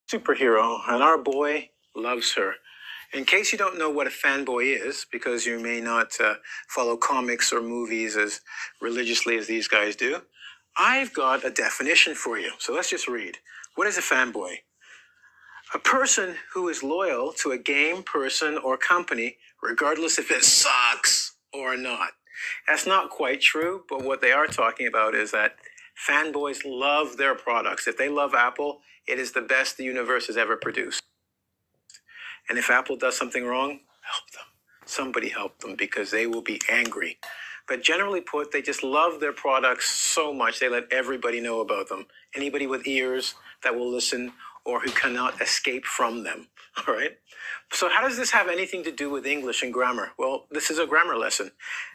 Superhero, and our boy loves her. In case you don't know what a fanboy is, because you may not follow comics or movies as religiously as these guys do, I've got a definition for you. So let's just read. What is a fanboy? A person who is loyal to a game, person, or company, regardless if it sucks or not. That's not quite true, but what they are talking about is that fanboys love their products. If they love Apple, it is the best the universe has ever produced. And if Apple does something wrong, help them. Somebody help them because they will be angry. But generally put, they just love their products so much they let everybody know about them. Anybody with ears that will listen or who cannot escape from them. All right? So how does this have anything to do with English and grammar? Well, this is a grammar lesson.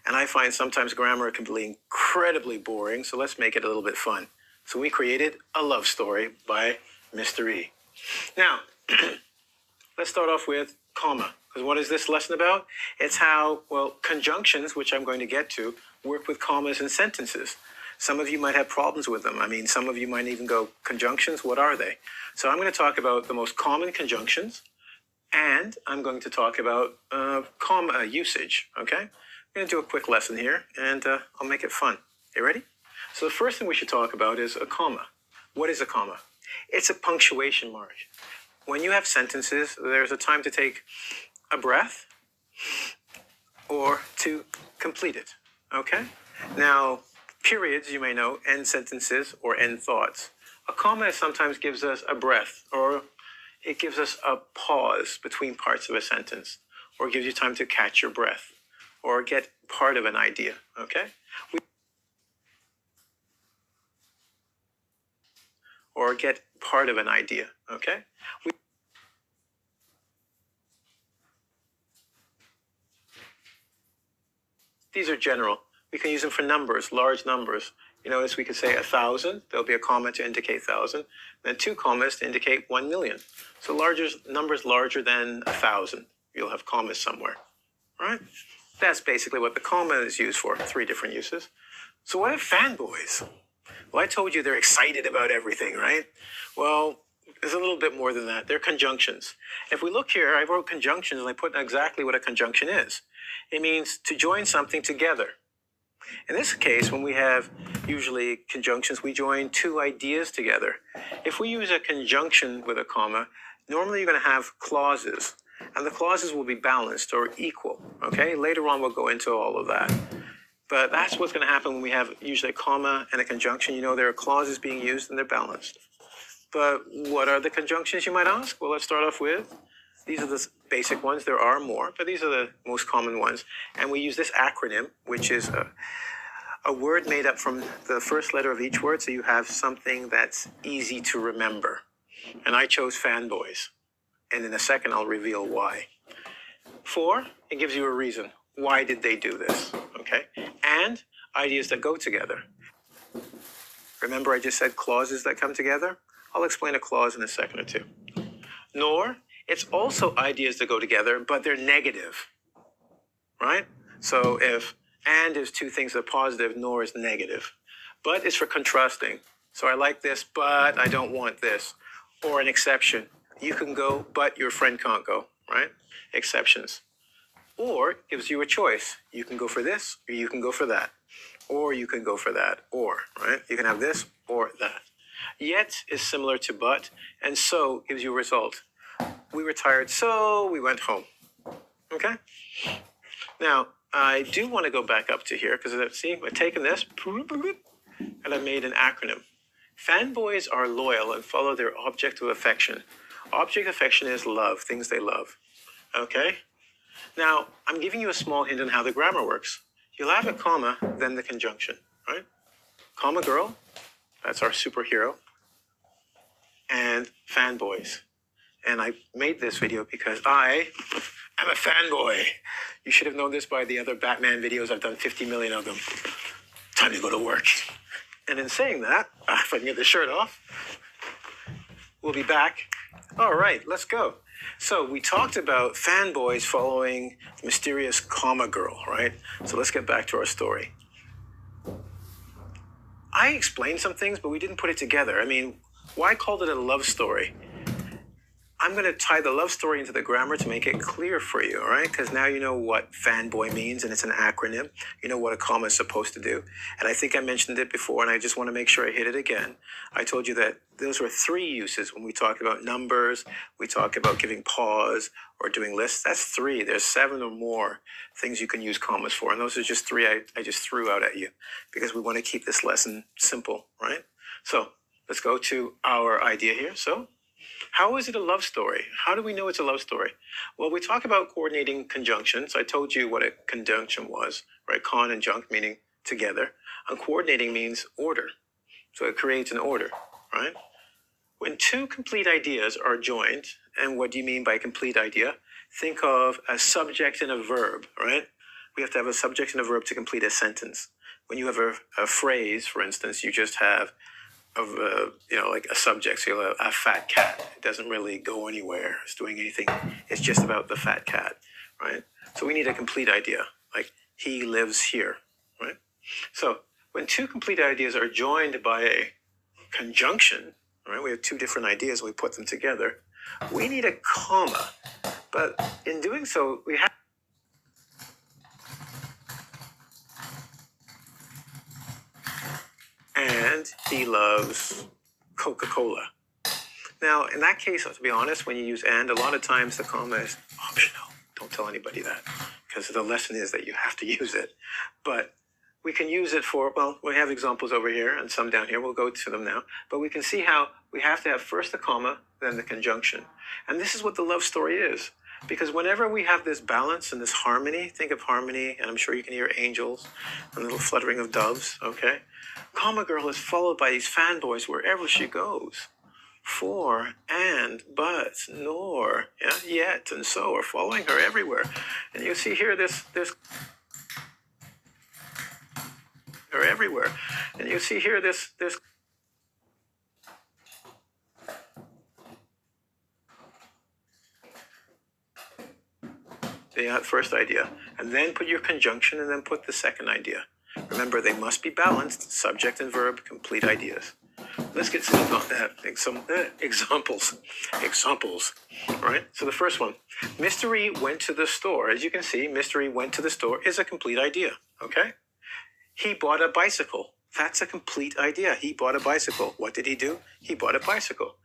And I find sometimes grammar can be incredibly boring, so let's make it a little bit fun. So we created a love story by Mr. E. Now, let's start off with comma. Because what is this lesson about? It's how, conjunctions, which I'm going to get to, work with commas in sentences. Some of you might have problems with them. I mean, some of you might even go, conjunctions, what are they? So I'm going to talk about the most common conjunctions, and I'm going to talk about comma usage, okay? I'm going to do a quick lesson here, and I'll make it fun. You ready? So the first thing we should talk about is a comma. What is a comma? It's a punctuation mark. When you have sentences, there's a time to take a breath or to complete it, okay? Now, periods, you may know, end sentences or end thoughts. A comma sometimes gives us a breath, or it gives us a pause between parts of a sentence, or gives you time to catch your breath, or get part of an idea, okay? Or get part of an idea, okay? These are general. We can use them for numbers, large numbers. You notice we could say 1,000. There'll be a comma to indicate 1,000. Then 2 commas to indicate 1 million. So numbers larger than 1,000. You'll have commas somewhere, right? That's basically what the comma is used for, 3 different uses. So what are fanboys? Well, I told you they're excited about everything, right? Well, there's a little bit more than that. They're conjunctions. If we look here, I wrote conjunctions and I put exactly what a conjunction is. It means to join something together. In this case, when we have usually conjunctions, we join 2 ideas together. If we use a conjunction with a comma, normally you're going to have clauses, and the clauses will be balanced or equal, okay? Later on, we'll go into all of that. But that's what's going to happen when we have usually a comma and a conjunction. You know, there are clauses being used and they're balanced. But what are the conjunctions, you might ask? Well, let's start off with, these are the basic ones. There are more, but these are the most common ones. And we use this acronym, which is a word made up from the first letter of each word, so you have something that's easy to remember. And I chose fanboys. And in a second, I'll reveal why. 4, it gives you a reason. Why did they do this? Okay? And ideas that go together. Remember I just said clauses that come together? I'll explain a clause in a second or two. Nor, it's also ideas that go together, but they're negative, right? So if and is 2 things that are positive, nor is negative. But it's for contrasting. So I like this, but I don't want this. Or an exception. You can go, but your friend can't go, right? Exceptions. Or gives you a choice. You can go for this, or you can go for that. Or you can go for that, or, right? You can have this or that. Yet is similar to but, and so gives you a result. We were tired, so we went home. Okay? Now, I do want to go back up to here, because see, I've taken this, and I made an acronym. Fanboys are loyal and follow their object of affection. Object of affection is love, things they love. Okay? Now, I'm giving you a small hint on how the grammar works. You'll have a comma, then the conjunction, right? Comma girl, that's our superhero, and fanboys. And I made this video because I am a fanboy. You should have known this by the other Batman videos. I've done 50 million of them. Time to go to work. And in saying that, if I can get the shirt off, we'll be back. All right, let's go. So we talked about fanboys following the mysterious comma girl, right? So let's get back to our story. I explained some things, but we didn't put it together. I mean, why called it a love story? I'm going to tie the love story into the grammar to make it clear for you, all right? Because now you know what fanboy means, and it's an acronym. You know what a comma is supposed to do. And I think I mentioned it before, and I just want to make sure I hit it again. I told you that those were 3 uses when we talked about numbers, we talked about giving pause or doing lists. That's 3. There's 7 or more things you can use commas for. And those are just 3 I just threw out at you because we want to keep this lesson simple, right? So let's go to our idea here. So how is it a love story? How do we know it's a love story? Well, we talk about coordinating conjunctions. I told you what a conjunction was, right? Con and junct meaning together. And coordinating means order. So it creates an order, right? When 2 complete ideas are joined, and what do you mean by complete idea? Think of a subject and a verb, right? We have to have a subject and a verb to complete a sentence. When you have a phrase, for instance, you just have like a subject. So you'll have a fat cat. It doesn't really go anywhere. It's doing anything. It's just about the fat cat, right? So we need a complete idea, like he lives here, right? So when 2 complete ideas are joined by a conjunction, right? We have 2 different ideas and we put them together. We need a comma, but in doing so, we have. And he loves Coca-Cola. Now, in that case, to be honest, when you use and, a lot of times the comma is optional. Don't tell anybody that, because the lesson is that you have to use it. But we can use it for, well, we have examples over here and some down here. We'll go to them now. But we can see how we have to have first the comma, then the conjunction. And this is what the love story is. Because whenever we have this balance and this harmony, think of harmony, and I'm sure you can hear angels and a little fluttering of doves, okay? Comma girl is followed by these fanboys wherever she goes. For, and, but, nor, yeah, yet, and so are following her everywhere. And you see here this her everywhere. And you see here this the first idea, and then put your conjunction, and then put the second idea. Remember, they must be balanced, subject and verb, complete ideas. Let's get some examples. Examples, right? So the first one, Mr. E went to the store. As you can see, Mr. E went to the store is a complete idea, okay? He bought a bicycle. That's a complete idea. He bought a bicycle. What did he do? He bought a bicycle.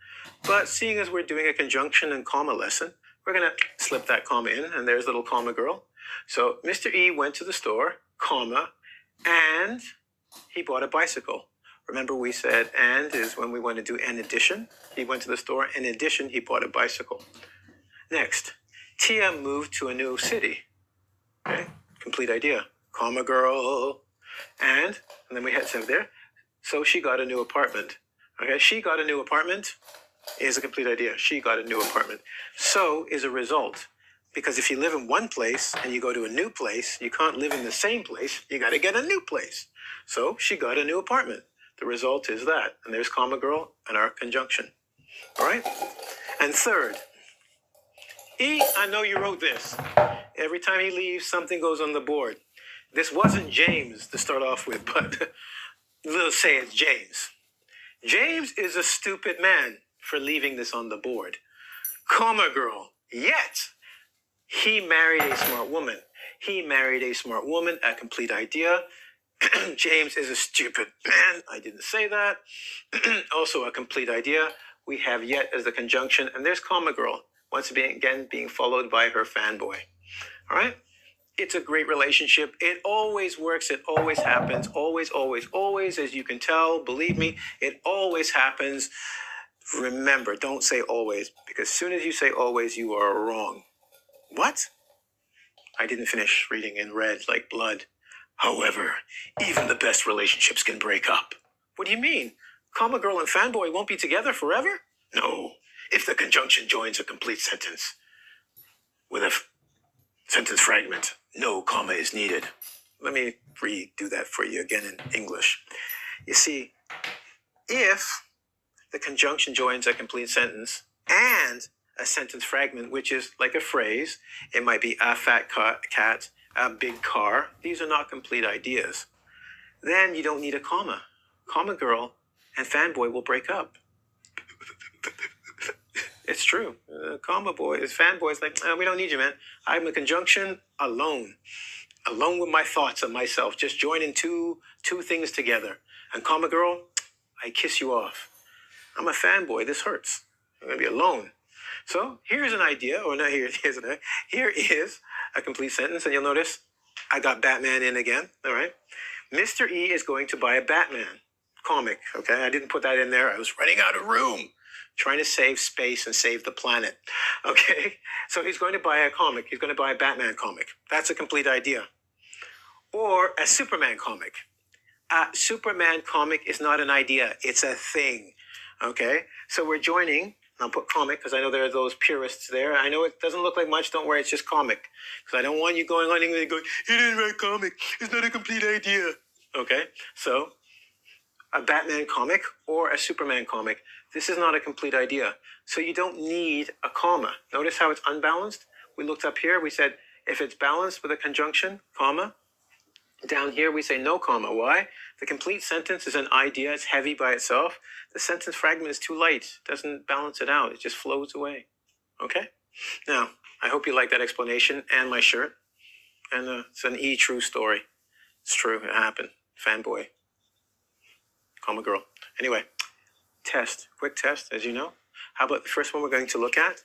But seeing as we're doing a conjunction and comma lesson, we're going to slip that comma in, and there's little comma girl. So Mr. E went to the store, comma, and he bought a bicycle. Remember we said and is when we want to do an addition. He went to the store. In addition, he bought a bicycle. Next, Tia moved to a new city. Okay, complete idea. Comma girl. And then we had some there. So she got a new apartment. Okay, she got a new apartment is a complete idea. She got a new apartment. So is a result. Because if you live in one place and you go to a new place, you can't live in the same place. You got to get a new place. So she got a new apartment. The result is that. And there's comma girl and our conjunction. All right? And third, E, I know you wrote this. Every time he leaves, something goes on the board. This wasn't James to start off with, but let's say it's James. James is a stupid man for leaving this on the board. Comma girl. Yet, he married a smart woman. He married a smart woman, a complete idea. James is a stupid man. I didn't say that. Also a complete idea. We have yet as the conjunction, and there's comma girl. Once again, being followed by her fanboy. All right? It's a great relationship. It always works. It always happens. Always, always, always. As you can tell, believe me, it always happens. Remember, don't say always, because as soon as you say always, you are wrong. What? I didn't finish reading in red like blood. However, even the best relationships can break up. What do you mean? Comma girl and fanboy won't be together forever? No. If the conjunction joins a complete sentence with a sentence fragment, no comma is needed. Let me redo that for you again in English. You see, if the conjunction joins a complete sentence and a sentence fragment, which is like a phrase, it might be a fat cat, a big car. These are not complete ideas. Then you don't need a comma. Comma girl and fanboy will break up. It's true. Comma boy, is fanboys like, we don't need you, man. I'm a conjunction alone with my thoughts of myself, just joining two things together. And comma girl, I kiss you off. I'm a fanboy. This hurts. I'm gonna be alone. So here's an idea, or not here. Here is a complete sentence, and you'll notice I got Batman in again. All right. Mr. E is going to buy a Batman comic. Okay, I didn't put that in there. I was running out of room, trying to save space and save the planet. Okay, so he's going to buy a comic. He's going to buy a Batman comic. That's a complete idea. Or a Superman comic. A Superman comic is not an idea. It's a thing. Okay, so we're joining. I'll put comic because I know there are those purists there. I know it doesn't look like much. Don't worry, it's just comic. Because I don't want you going on English and going, he didn't write comic. It's not a complete idea. Okay, so a Batman comic or a Superman comic. This is not a complete idea. So you don't need a comma. Notice how it's unbalanced? We looked up here. We said if it's balanced with a conjunction, comma. Down here we say no comma. Why? The complete sentence is an idea. It's heavy by itself. The sentence fragment is too light. It doesn't balance it out. It just flows away. Okay? Now, I hope you like that explanation and my shirt. And it's an true story. It's true. It happened. Fanboy. Comma girl. Anyway, test. Quick test, as you know. How about the first one we're going to look at?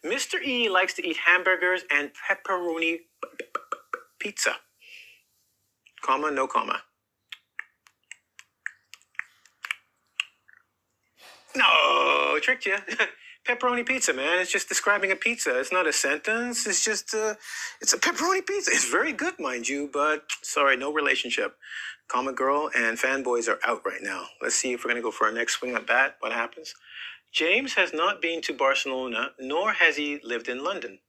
Mr. E likes to eat hamburgers and pepperoni pizza. Comma, no comma. No, tricked you. Pepperoni pizza, man. It's just describing a pizza. It's not a sentence. It's just it's a pepperoni pizza. It's very good, mind you, but sorry, no relationship. Comma girl and fanboys are out right now. Let's see if we're going to go for our next swing at bat. What happens? James has not been to Barcelona, nor has he lived in London.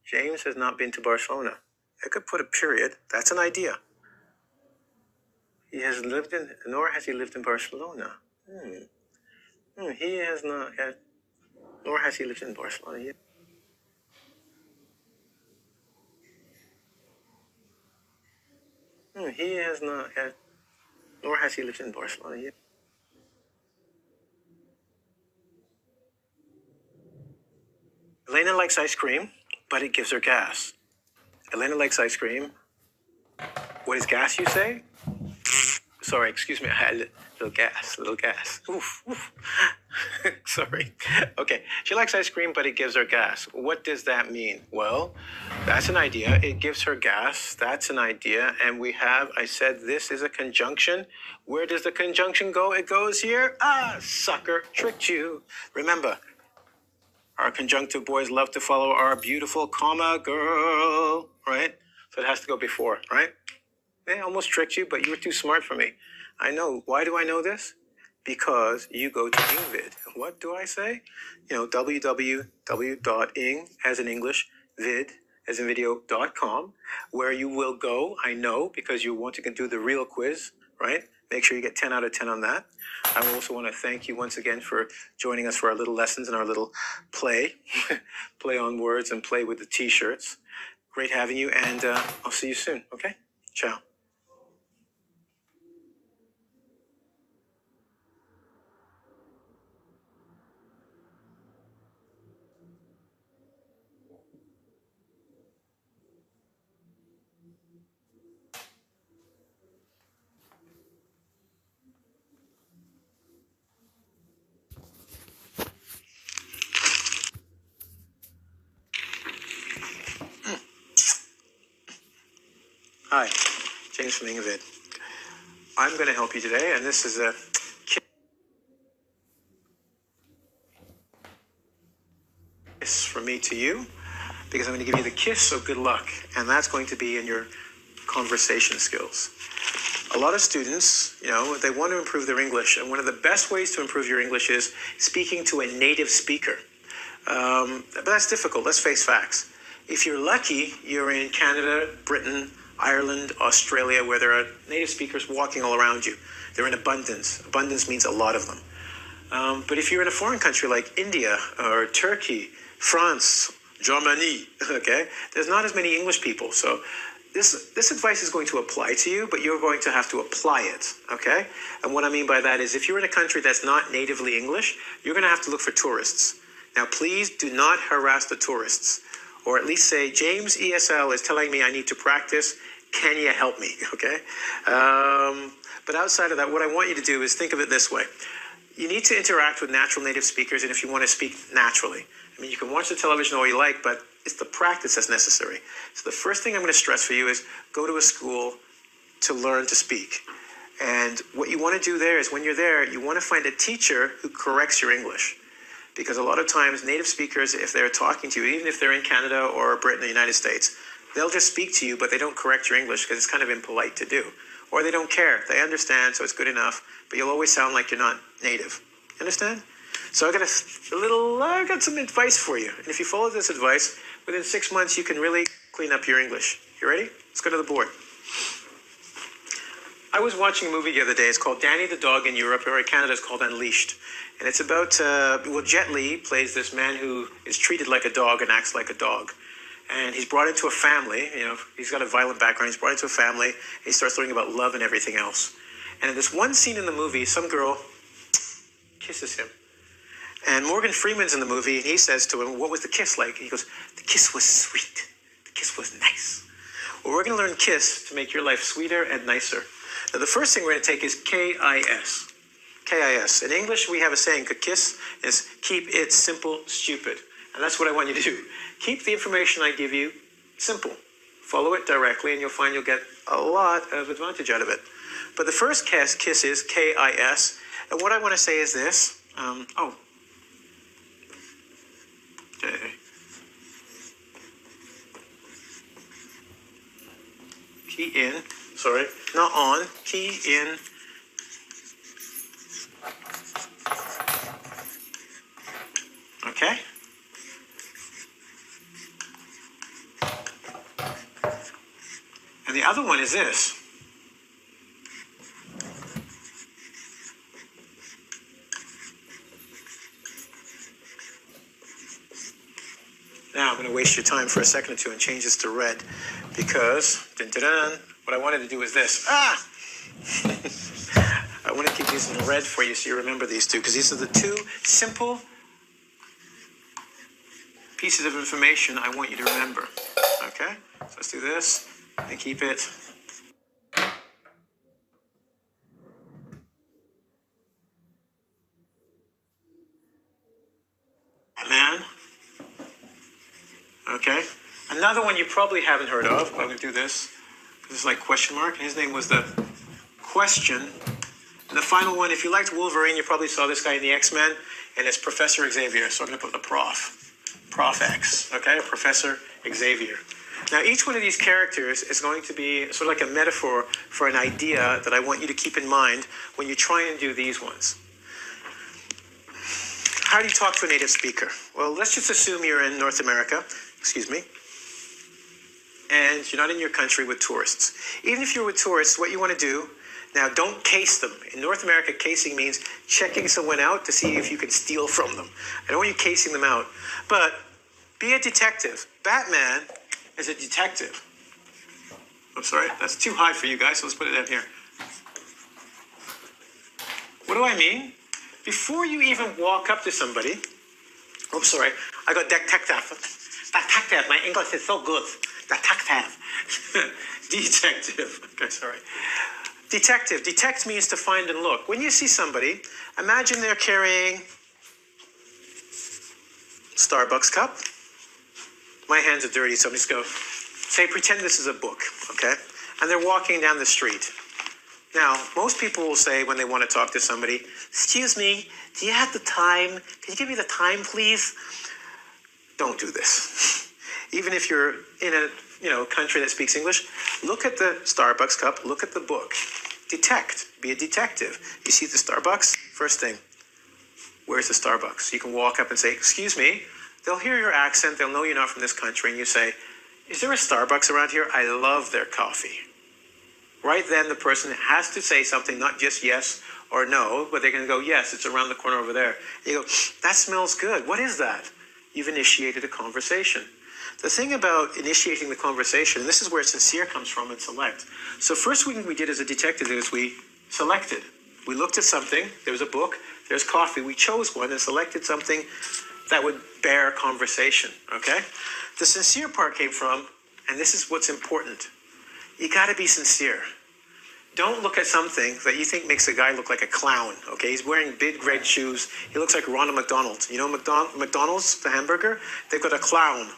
James has not been to Barcelona. I could put a period. That's an idea. He has lived in, nor has he lived in Barcelona. He has not had, nor has he lived in Barcelona yet. He has not had, nor has he lived in Barcelona yet. Elena likes ice cream, but it gives her gas. Elena likes ice cream. What is gas, you say? Sorry, excuse me, I had a little gas. Oof. Sorry. Okay, she likes ice cream, but it gives her gas. What does that mean? Well, that's an idea. It gives her gas. That's an idea. And we have, I said this is a conjunction. Where does the conjunction go? It goes here. Ah, sucker, tricked you. Remember, our conjunctive boys love to follow our beautiful comma girl, right? So it has to go before, right? They almost tricked you, but you were too smart for me. I know. Why do I know this? Because you go to IngVid. What do I say? www.ing, as in English, vid, as in video.com, where you will go, I know, because you want to do the real quiz, right? Make sure you get 10 out of 10 on that. I also want to thank you once again for joining us for our little lessons and our little play, play on words and play with the t-shirts. Great having you, and I'll see you soon, okay? Ciao. Hi, James from IngVid. I'm going to help you today, and this is a kiss from me to you, because I'm going to give you the kiss of good luck, and that's going to be in your conversation skills. A lot of students, they want to improve their English, and one of the best ways to improve your English is speaking to a native speaker. But that's difficult. Let's face facts. If you're lucky, you're in Canada, Britain, Ireland, Australia, where there are native speakers walking all around you. They're in abundance. Abundance means a lot of them. But if you're in a foreign country like India or Turkey, France, Germany, okay, there's not as many English people. So this advice is going to apply to you, but you're going to have to apply it, okay? And what I mean by that is if you're in a country that's not natively English, you're going to have to look for tourists. Now, please do not harass the tourists, or at least say, James ESL is telling me I need to practice. Can you help me, okay? But outside of that, what I want you to do is think of it this way. You need to interact with natural native speakers, and if you want to speak naturally. I mean, you can watch the television all you like, but it's the practice that's necessary. So the first thing I'm going to stress for you is go to a school to learn to speak. And what you want to do there is when you're there, you want to find a teacher who corrects your English. Because a lot of times native speakers, if they're talking to you, even if they're in Canada or Britain or the United States, they'll just speak to you, but they don't correct your English because it's kind of impolite to do. Or they don't care. They understand, so it's good enough, but you'll always sound like you're not native. Understand? So I got some advice for you. And if you follow this advice, within 6 months, you can really clean up your English. You ready? Let's go to the board. I was watching a movie the other day. It's called Danny the Dog in Europe, or in Canada it's called Unleashed. And it's about, Jet Li plays this man who is treated like a dog and acts like a dog. And he's brought into a family, he's got a violent background. He's brought into a family, and he starts learning about love and everything else. And in this one scene in the movie, some girl kisses him. And Morgan Freeman's in the movie, and he says to him, what was the kiss like? He goes, the kiss was sweet. The kiss was nice. Well, we're going to learn KISS to make your life sweeter and nicer. Now, the first thing we're going to take is KIS. KIS. In English, we have a saying, KISS is keep it simple, stupid. And that's what I want you to do. Keep the information I give you simple. Follow it directly, and you'll find you'll get a lot of advantage out of it. But the first KISS is KIS. And what I want to say is this. Okay. Key in. Sorry, not on. Key in. Okay. And the other one is this. Now I'm going to waste your time for a second or two and change this to red because what I wanted to do is this. I want to keep these in red for you so you remember these two because these are the two simple pieces of information I want you to remember. Okay? So let's do this and keep it. Man. Okay? Another one you probably haven't heard of. I'm going to do this. This is like question mark. And his name was the question. And the final one, if you liked Wolverine, you probably saw this guy in the X-Men. And it's Professor Xavier. So I'm going to put the Prof. Prof X. Okay? Professor Xavier. Now, each one of these characters is going to be sort of like a metaphor for an idea that I want you to keep in mind when you try and do these ones. How do you talk to a native speaker? Well, let's just assume you're in North America, and you're not in your country with tourists. Even if you're with tourists, what you want to do, now don't case them. In North America, casing means checking someone out to see if you can steal from them. I don't want you casing them out, but be a detective. Batman is a detective. I'm sorry, that's too high for you guys, so let's put it down here. What do I mean? Before you even walk up to somebody, I got detective. My English is so good. Detective. Detective. Okay, sorry. Detective. Detect means to find and look. When you see somebody, imagine they're carrying Starbucks cup. My hands are dirty, so I'm just going to say, pretend this is a book, okay? And they're walking down the street. Now, most people will say when they want to talk to somebody, excuse me, do you have the time? Can you give me the time, please? Don't do this. Even if you're in a country that speaks English, look at the Starbucks cup, look at the book. Detect, be a detective. You see the Starbucks? First thing, where's the Starbucks? You can walk up and say, excuse me. They'll hear your accent, they'll know you're not from this country, and you say, is there a Starbucks around here? I love their coffee. Right then, the person has to say something, not just yes or no, but they can go, yes, it's around the corner over there. And you go, that smells good. What is that? You've initiated a conversation. The thing about initiating the conversation, and this is where sincere comes from and select. So first thing we did as a detective is we selected. We looked at something, there was a book, there's coffee, we chose one and selected something that would bear conversation, okay? The sincere part came from, and this is what's important, you gotta be sincere. Don't look at something that you think makes a guy look like a clown, okay? He's wearing big red shoes. He looks like Ronald McDonald. You know McDonald's, the hamburger? They've got a clown.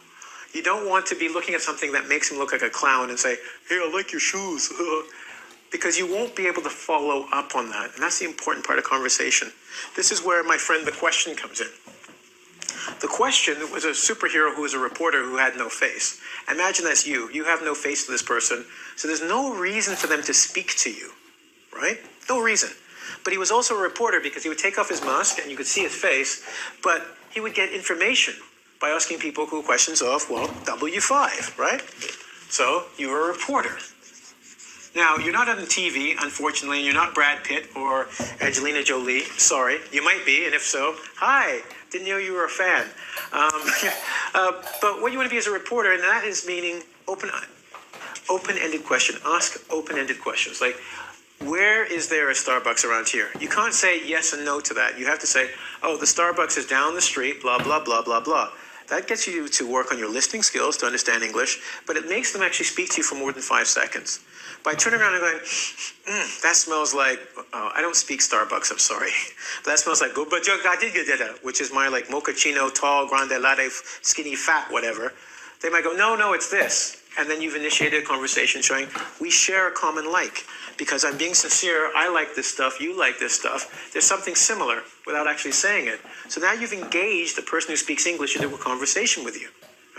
You don't want to be looking at something that makes him look like a clown and say, hey, I like your shoes. Because you won't be able to follow up on that. And that's the important part of conversation. This is where my friend, the question, comes in. The question was a superhero who was a reporter who had no face. Imagine that's you. You have no face to this person. So there's no reason for them to speak to you, right? No reason. But he was also a reporter because he would take off his mask and you could see his face, but he would get information by asking people cool questions of, well, W5, right? So you're a reporter. Now, you're not on TV, unfortunately, and you're not Brad Pitt or Angelina Jolie. Sorry, you might be, and if so, hi, didn't know you were a fan. But what you want to be as a reporter, and that is meaning open-ended question. Ask open-ended questions, like, where is there a Starbucks around here? You can't say yes and no to that. You have to say, oh, the Starbucks is down the street, blah, blah, blah, blah, blah. That gets you to work on your listening skills to understand English, but it makes them actually speak to you for more than 5 seconds. By turning around and going, that smells like, I don't speak Starbucks, I'm sorry. But that smells like, which is my like mochaccino, tall, grande latte, skinny, fat, whatever. They might go, no, it's this. And then you've initiated a conversation showing we share a common like. Because I'm being sincere, I like this stuff, you like this stuff. There's something similar without actually saying it. So now you've engaged the person who speaks English into a conversation with you.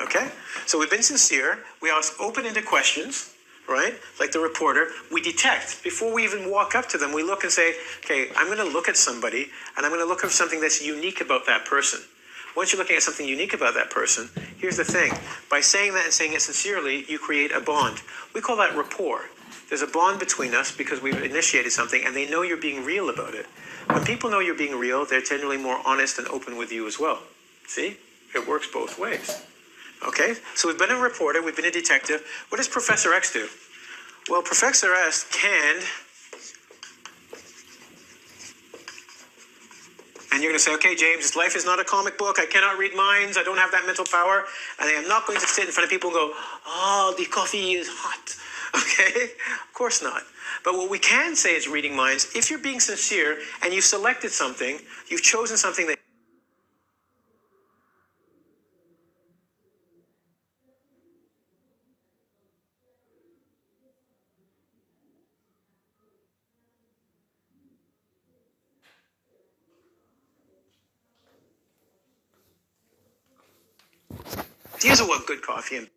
Okay? So we've been sincere. We ask open-ended questions, right? Like the reporter. We detect. Before we even walk up to them, we look and say, okay, I'm going to look at somebody, and I'm going to look at something that's unique about that person. Once you're looking at something unique about that person, here's the thing. By saying that and saying it sincerely, you create a bond. We call that rapport. There's a bond between us because we've initiated something and they know you're being real about it. When people know you're being real, they're generally more honest and open with you as well. See? It works both ways. Okay? So we've been a reporter, we've been a detective. What does Professor X do? Well, Professor X can... And you're going to say, okay, James, life is not a comic book. I cannot read minds. I don't have that mental power. And I am not going to sit in front of people and go, oh, the coffee is hot. Okay? Of course not. But what we can say is reading minds. If you're being sincere and you've selected something, you've chosen something that... Here's what good coffee and...